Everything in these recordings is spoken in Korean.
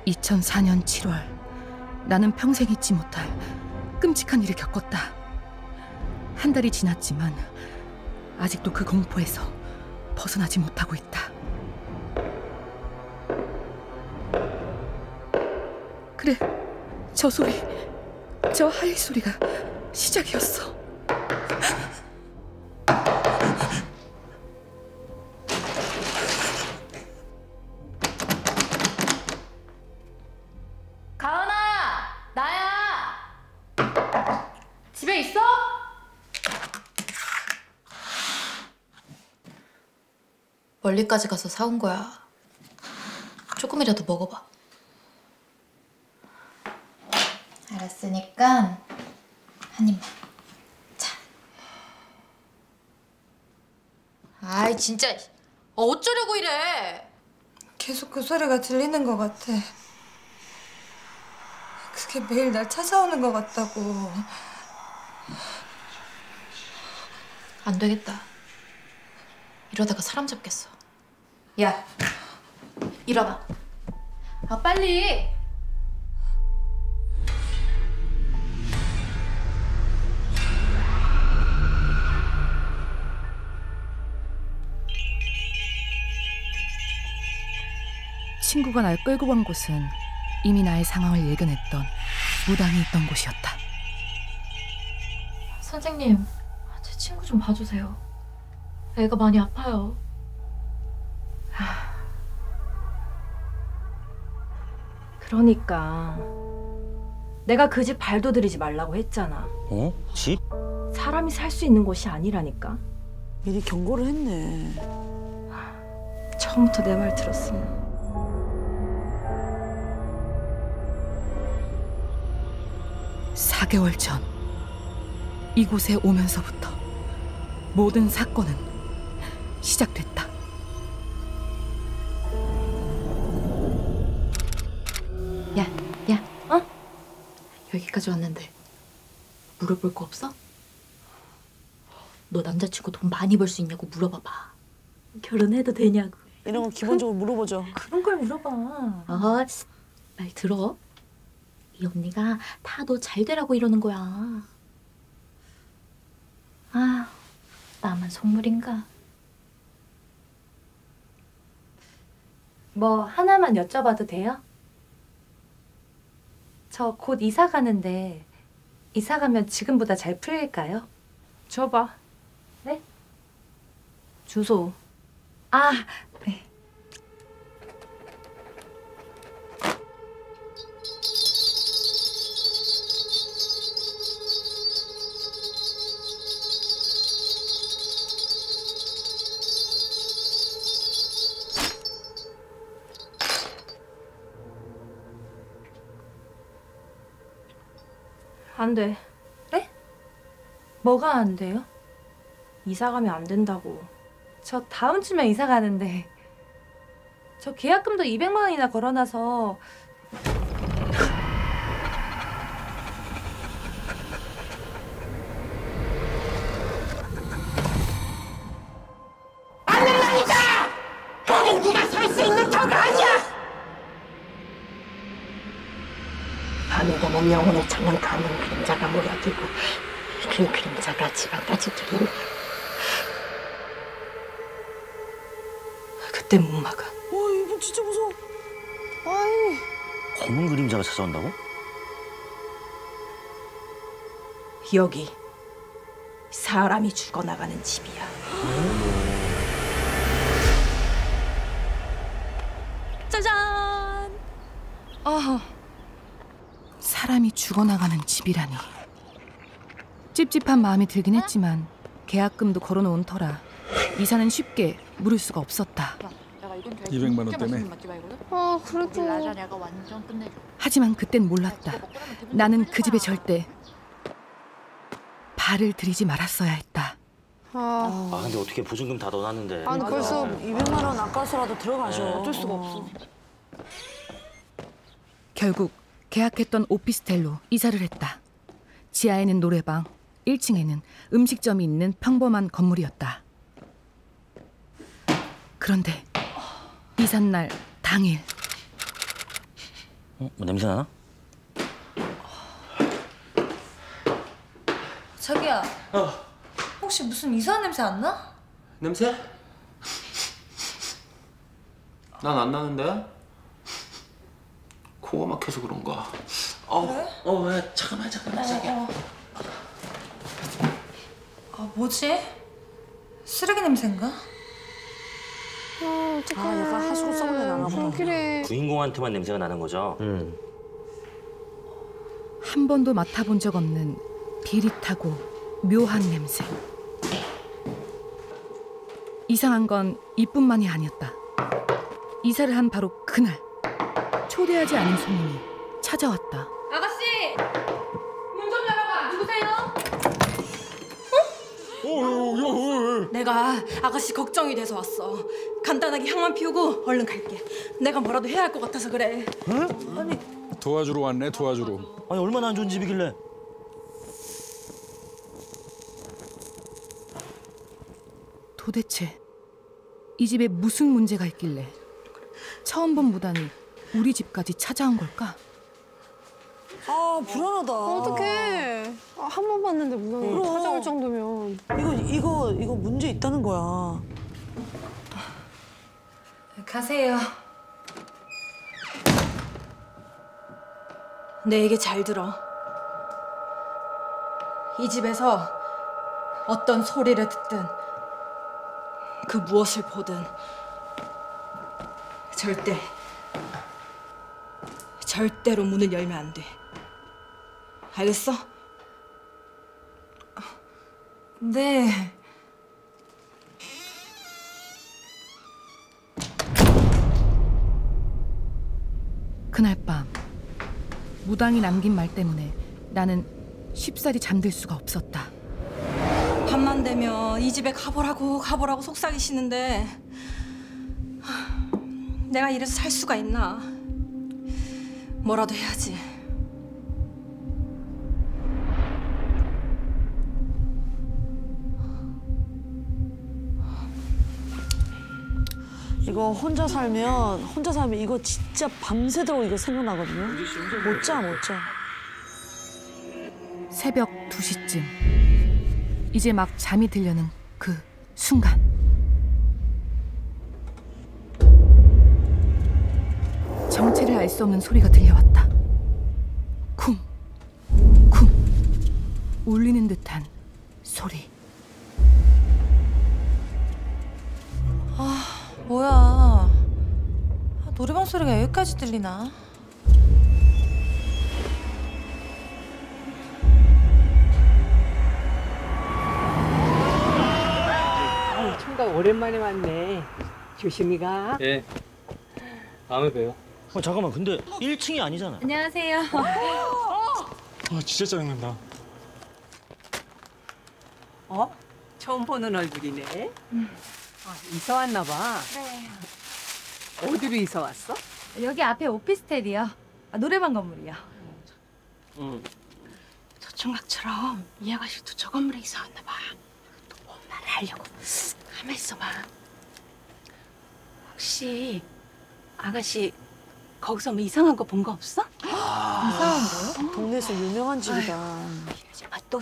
2004년 7월 나는 평생 잊지 못할 끔찍한 일을 겪었다. 한 달이 지났지만 아직도 그 공포에서 벗어나지 못하고 있다. 그래, 저 소리, 저 하이 소리가 시작이었어. 가은아, 나야. 집에 있어? 멀리까지 가서 사온 거야. 조금이라도 먹어봐. 알았으니까 한 입만. 자. 아이 진짜 어쩌려고 이래. 계속 그 소리가 들리는 것 같아. 그게 매일 날 찾아오는 것 같다고. 안 되겠다. 이러다가 사람 잡겠어. 야, 일어나. 아, 빨리. 친구가 날 끌고 간 곳은 이미 나의 상황을 예견했던 무당이 있던 곳이었다. 선생님, 제 친구 좀 봐주세요. 애가 많이 아파요. 그러니까 내가 그 집 발도 들이지 말라고 했잖아. 어? 집? 사람이 살 수 있는 곳이 아니라니까. 미리 경고를 했네. 처음부터 내 말 들었으면. 4개월 전 이곳에 오면서부터 모든 사건은 시작됐다. 야, 어? 여기까지 왔는데 물어볼 거 없어? 너 남자친구 돈 많이 벌 수 있냐고 물어봐봐. 결혼해도 되냐고. 이런 거 기본적으로 물어보죠. 그런 걸 물어봐. 말 들어. 이 언니가 다 너 잘 되라고 이러는 거야. 아, 나만 속물인가? 뭐 하나만 여쭤봐도 돼요? 저 곧 이사 가는데 이사 가면 지금보다 잘 풀릴까요? 줘봐. 네? 주소. 아, 네. 안 돼. 네? 뭐가 안 돼요? 이사 가면 안 된다고. 저 다음 주면 이사 가는데 저 계약금도 200만 원이나 걸어놔서. 안 된다니까! 거긴 네가 살 수 있는 터가 아니야! 밤에 되면 영혼의 창을 가는 그림자가 모여들고 그 그림자가 집안까지 들이네. 그때 못 막아. 와, 이분 진짜 무서워. 아이. 검은 그림자가 찾아온다고? 여기 사람이 죽어나가는 집이야. 짜잔! 사람이 죽어나가는 집이라니. 찝찝한 마음이 들긴 했지만 계약금도 걸어놓은 터라 이사는 쉽게 물을 수가 없었다. 200만 원 때문에. 그래도. 하지만 그땐 몰랐다. 나는 그 집에 절대 발을 들이지 말았어야 했다. 아 근데 어떻게 보증금 다 넣어놨는데. 아니 벌써 200만 원 아까서라도 들어가죠. 어쩔 수가 없어. 결국 계약했던 오피스텔로 이사를 했다. 지하에는 노래방, 1층에는 음식점이 있는 평범한 건물이었다. 그런데 이삿날 당일 뭐 냄새 나나? 자기야. 혹시 무슨 이상한 냄새 안 나? 냄새? 난 안 나는데? 코가 막혀서 그런가? 그래? 잠깐만 자기야. 뭐지? 쓰레기 냄새인가? 약간 하수구 썩은 내 나나 보다. 주인공한테만 냄새가 나는 거죠? 한 번도 맡아본 적 없는 비릿하고 묘한 냄새. 이상한 건 이뿐만이 아니었다. 이사를 한 바로 그날 초대하지 않은 손님이 찾아왔다. 아가씨! 문 좀 열어봐. 누구세요? 내가 아가씨 걱정이 돼서 왔어. 간단하게 향만 피우고 얼른 갈게. 내가 뭐라도 해야 할 것 같아서 그래. 도와주러 왔네, 도와주러. 아니 얼마나 안 좋은 집이길래. 도대체 이 집에 무슨 문제가 있길래 처음 본 무당이 우리 집까지 찾아온 걸까? 아, 불안하다. 어떡해. 한 번 봤는데 무당이 찾아올 정도면. 이거 문제 있다는 거야. 가세요. 내 얘기 잘 들어. 이 집에서 어떤 소리를 듣든 그 무엇을 보든 절대로 문을 열면 안 돼. 알겠어? 네. 그날 밤 무당이 남긴 말 때문에 나는 쉽사리 잠들 수가 없었다. 밤만 되면 이 집에 가보라고 속삭이시는데 내가 이래서 살 수가 있나. 뭐라도 해야지. 이거 혼자 살면 이거 진짜 밤새도록 이거 생각나거든요. 못 자. 새벽 2시쯤 이제 막 잠이 들려는 그 순간 정체를 알 수 없는 소리가 들려왔다. 쿵, 쿵 울리는 듯한 소리. 뭐야? 노래방 소리가 여기까지 들리나? 총각 오랜만에 왔네. 조심히 가. 예. 다음에 봬요. 잠깐만 근데 1층이 아니잖아. 안녕하세요. 진짜 짜증난다. 처음 보는 얼굴이네. 이사 왔나 봐. 네. 어디로 이사 왔어? 여기 앞에 오피스텔이요. 노래방 건물이요. 저 총각처럼 이 아가씨도 저 건물에 이사 왔나 봐. 또 뭔 말을 하려고. 가만 있어봐. 혹시 아가씨 거기서 뭐 이상한 거 본 거 없어? 이상한 거요? 동네에서 유명한 집이다. 또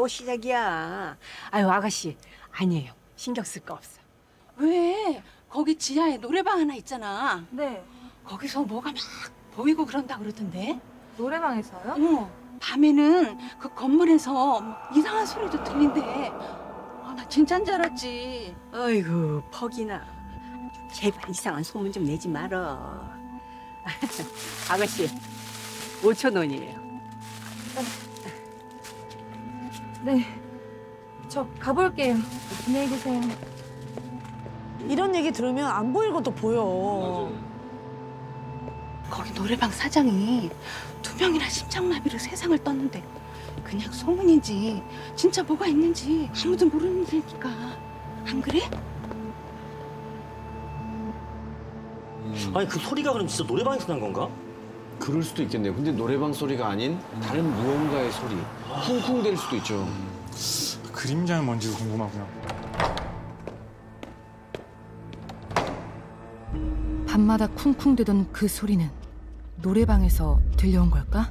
시작이야. 아유 아가씨 아니에요. 신경 쓸 거 없어. 왜? 거기 지하에 노래방 하나 있잖아. 네. 거기서 뭐가 막 보이고 그런다 그러던데. 노래방에서요? 밤에는 그 건물에서 이상한 소리도 들린대. 나 진짜인 줄 알았지. 아이고 퍽이나. 제발 이상한 소문 좀 내지 말어. 아가씨 5,000원이에요. 네. 저 가볼게요. 안녕히 계세요. 이런 얘기 들으면 안 보일 것도 보여. 거기 노래방 사장이 2명이나 심장마비로 세상을 떴는데 그냥 소문인지 진짜 뭐가 있는지 아무도 모르는 일이니까. 안 그래? 아니 그 소리가 그럼 진짜 노래방에서 난 건가? 그럴 수도 있겠네요. 근데 노래방 소리가 아닌 다른 무언가의 소리. 쿵쿵 될 수도 있죠. 그림자는 뭔지도 궁금하고요. 밤마다 쿵쿵대던 그 소리는 노래방에서 들려온 걸까?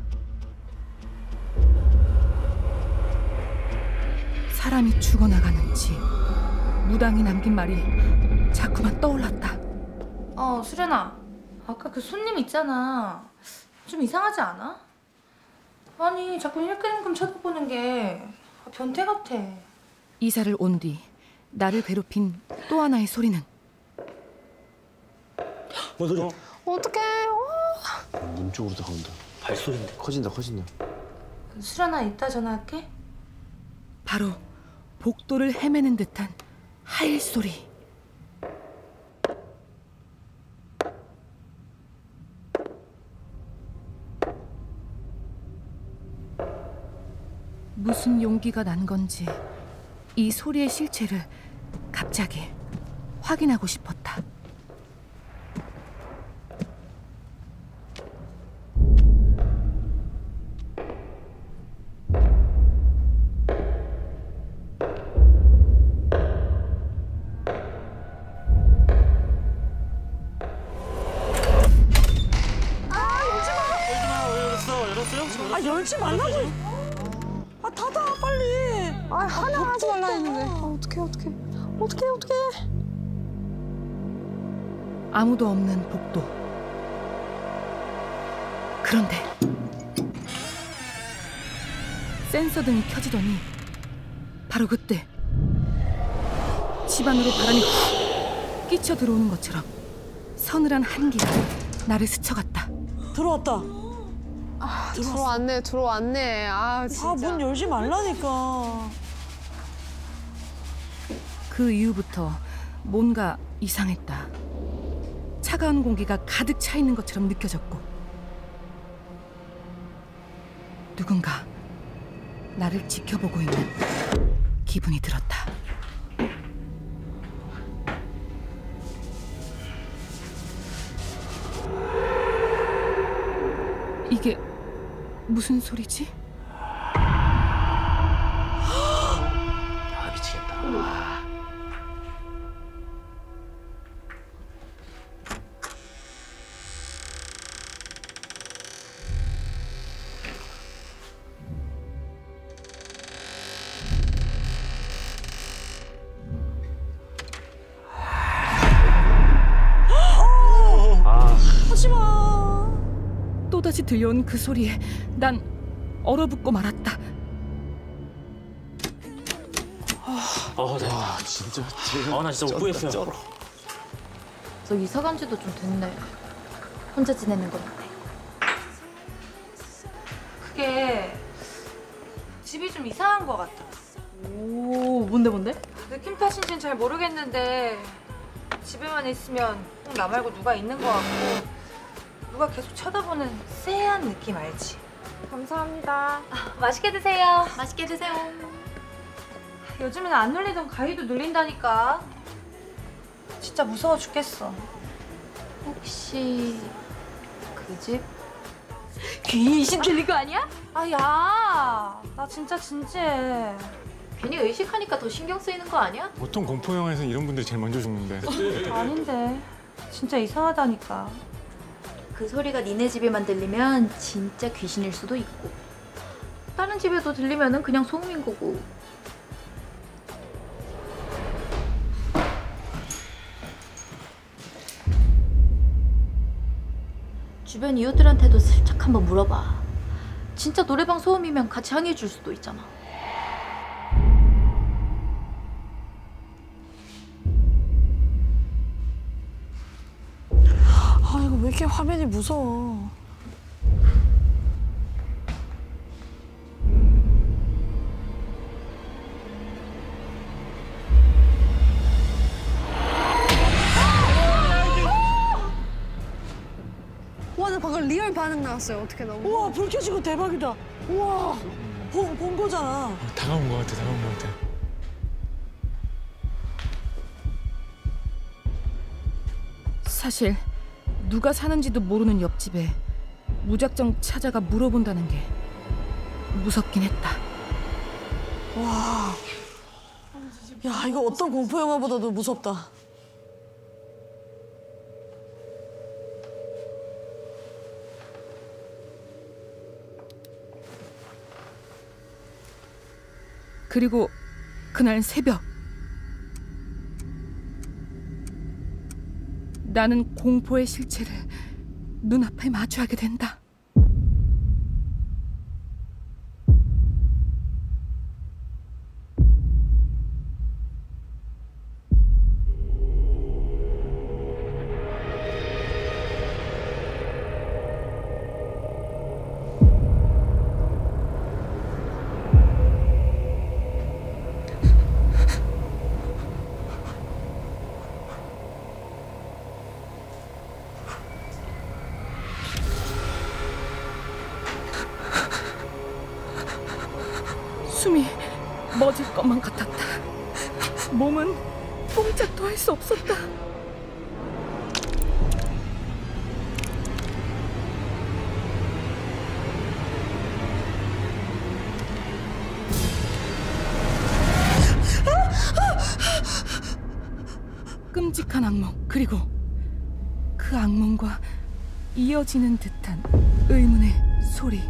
사람이 죽어나가는 집, 무당이 남긴 말이 자꾸만 떠올랐다. 수련아. 아까 그 손님 있잖아. 좀 이상하지 않아? 아니, 자꾸 힐끔힐끔 쳐다보는 게 변태 같아. 이사를 온 뒤 나를 괴롭힌 또 하나의 소리는 뭔 소리야? 어떡해. 문 쪽으로 다가온다. 발소리인데. 커진다. 수련아, 이따 전화할게. 바로 복도를 헤매는 듯한 하일 소리. 무슨 용기가 난 건지 이 소리의 실체를 갑자기 확인하고 싶었다. 아 열지 말라고. 아 닫아 빨리. 아 하나 하지 말라 했는데. 어떡해. 아무도 없는 복도. 그런데 센서 등이 켜지더니 바로 그때 집 안으로 바람이 훅 끼쳐 들어오는 것처럼 서늘한 한기가 나를 스쳐갔다. 들어왔다. 들어왔네. 아 진짜. 문 열지 말라니까. 그 이후부터 뭔가 이상했다. 차가운 공기가 가득 차 있는 것처럼 느껴졌고 누군가 나를 지켜보고 있는 기분이 들었다. 이게 무슨 소리지? 아, 미치겠다. 하지마. 또다시 들려온 그 소리에 난 얼어붙고 말았다. 나 진짜. 나 진짜 못 보겠어요. 너 이사 간 지도 좀 됐네. 혼자 지내는 건데. 그게 집이 좀 이상한 것 같아. 오, 뭔데? 느낌 탓인지는 잘 모르겠는데 집에만 있으면 꼭 나 말고 누가 있는 것 같고 누가 계속 쳐다보는 쎄한 느낌 알지? 감사합니다. 맛있게 드세요. 맛있게 드세요. 요즘엔 안 눌리던 가위도 눌린다니까. 진짜 무서워 죽겠어. 혹시 그 집? 귀신 들린 거 아니야? 아, 야, 나 진짜 진지해. 괜히 의식하니까 더 신경 쓰이는 거 아니야? 보통 공포 영화에서는 이런 분들이 제일 먼저 죽는데. 아닌데, 진짜 이상하다니까. 그 소리가 니네 집에만 들리면 진짜 귀신일 수도 있고 다른 집에도 들리면은 그냥 소음인 거고. 주변 이웃들한테도 슬쩍 한번 물어봐. 진짜 노래방 소음이면 같이 항의해 줄 수도 있잖아. 아 이거 왜 이렇게 화면이 무서워. 와, 나 방금 리얼 반응 나왔어요. 어떻게 너무. 우와 불 켜지고 대박이다. 우와 본 거잖아. 다가온 것 같아. 사실 누가 사는지도 모르는 옆집에 무작정 찾아가 물어본다는 게 무섭긴 했다. 와. 야 이거 어떤 공포 영화보다도 무섭다. 그리고 그날 새벽 나는 공포의 실체를 눈앞에 마주하게 된다. 숨이 멎을 것만 같았다. 몸은 꼼짝도 할 수 없었다. 끔찍한 악몽, 그리고 그 악몽과 이어지는 듯한 의문의 소리.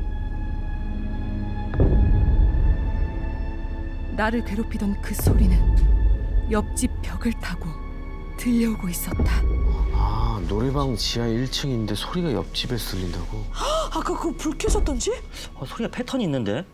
나를 괴롭히던 그 소리는 옆집 벽을 타고 들려오고 있었다. 아, 노래방 지하 1층인데 소리가 옆집에서 들린다고? 아까 그 불 켜졌던 집? 소리가 패턴이 있는데?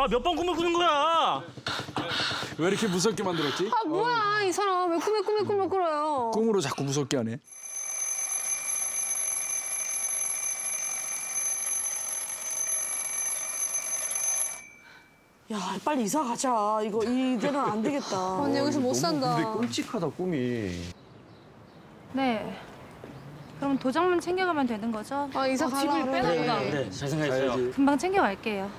몇 번 꿈을 꾸는 거야? 왜 이렇게 무섭게 만들었지? 아 뭐야 이 사람 왜 꿈을 꿔요? 꿈으로 자꾸 무섭게 하네. 야, 빨리 이사 가자. 이대로는 안 되겠다. 언니 여기서 못 산다. 근데 끔찍하다, 꿈이. 네. 그럼 도장만 챙겨가면 되는 거죠? 아 이사 집을 빼놨다. 네, 잘 생각했어요. 금방 챙겨갈게요.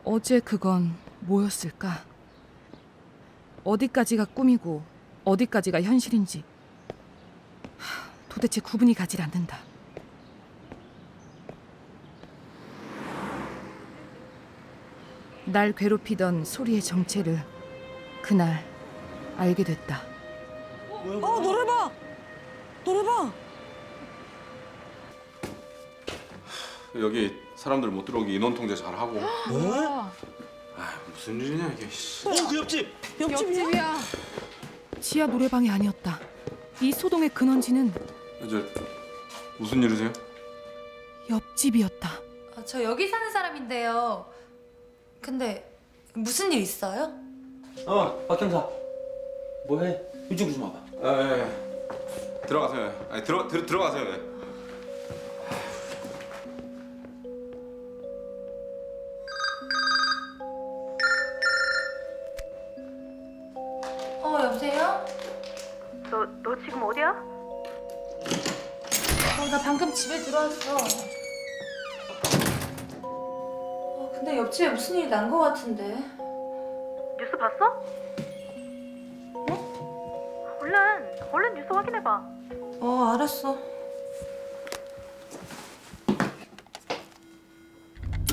어제 그건 뭐였을까? 어디까지가 꿈이고 어디까지가 현실인지 도대체 구분이 가질 않는다. 날 괴롭히던 소리의 정체를 그날 알게 됐다. 노래방! 노래방! 여기 사람들 못 들어오게 인원 통제 잘 하고. 뭐? 아, 무슨 일이냐 이게. 그 옆집! 옆집이야. 지하 노래방이 아니었다. 이 소동의 근원지는 무슨 일이세요? 옆집이었다. 저 여기 사는 사람인데요. 근데 무슨 일 있어요? 박 형사. 뭐해? 이쪽으로 좀 와봐. 들어가세요. 아니 들어가세요. 여보세요? 너 지금 어디야? 나 방금 집에 들어왔어. 근데 옆집에 무슨 일이 난 거 같은데. 뉴스 봤어? 얼른 뉴스 확인해봐. 알았어.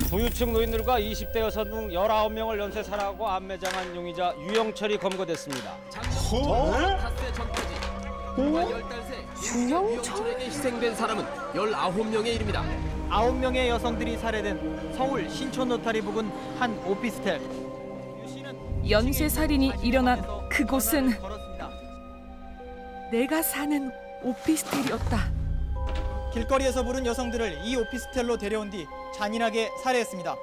부유층 노인들과 20대 여성 등 19명을 연쇄살해하고 암매장한 용의자 유영철이 검거됐습니다. 닷새 전까지 불과 10달 새 유영철에게 희생된 사람은 19명에 이릅니다. 9명의 여성들이 살해된 서울 신촌 노타리 부근 한 오피스텔. 연쇄살인이 일어난 그곳은 내가 사는 오피스텔이었다. 길거리에서 부른 여성들을 이 오피스텔로 데려온 뒤 잔인하게 살해했습니다.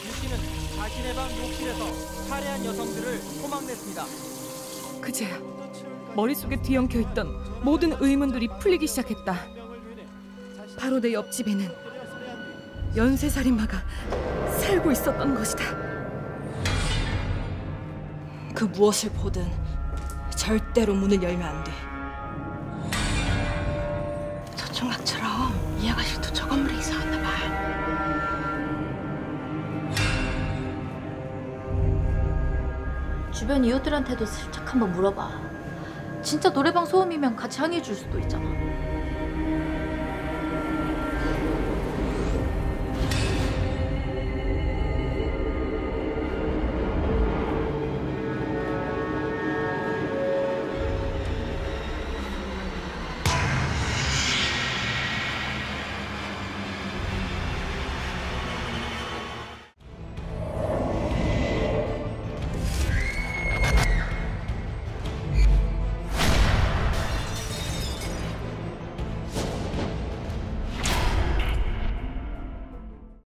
유 씨는 자신의 방 욕실에서 살해한 여성들을 토막냈습니다. 그제야 머릿속에 뒤엉켜 있던 모든 의문들이 풀리기 시작했다. 바로 내 옆집에는 연쇄살인마가 살고 있었던 것이다. 그 무엇을 보든 절대로 문을 열면 안 돼. 소총각처럼 이 아가씨도 저 건물에 이사 왔나 봐. 주변 이웃들한테도 슬쩍 한번 물어봐. 진짜 노래방 소음이면 같이 항의해 줄 수도 있잖아.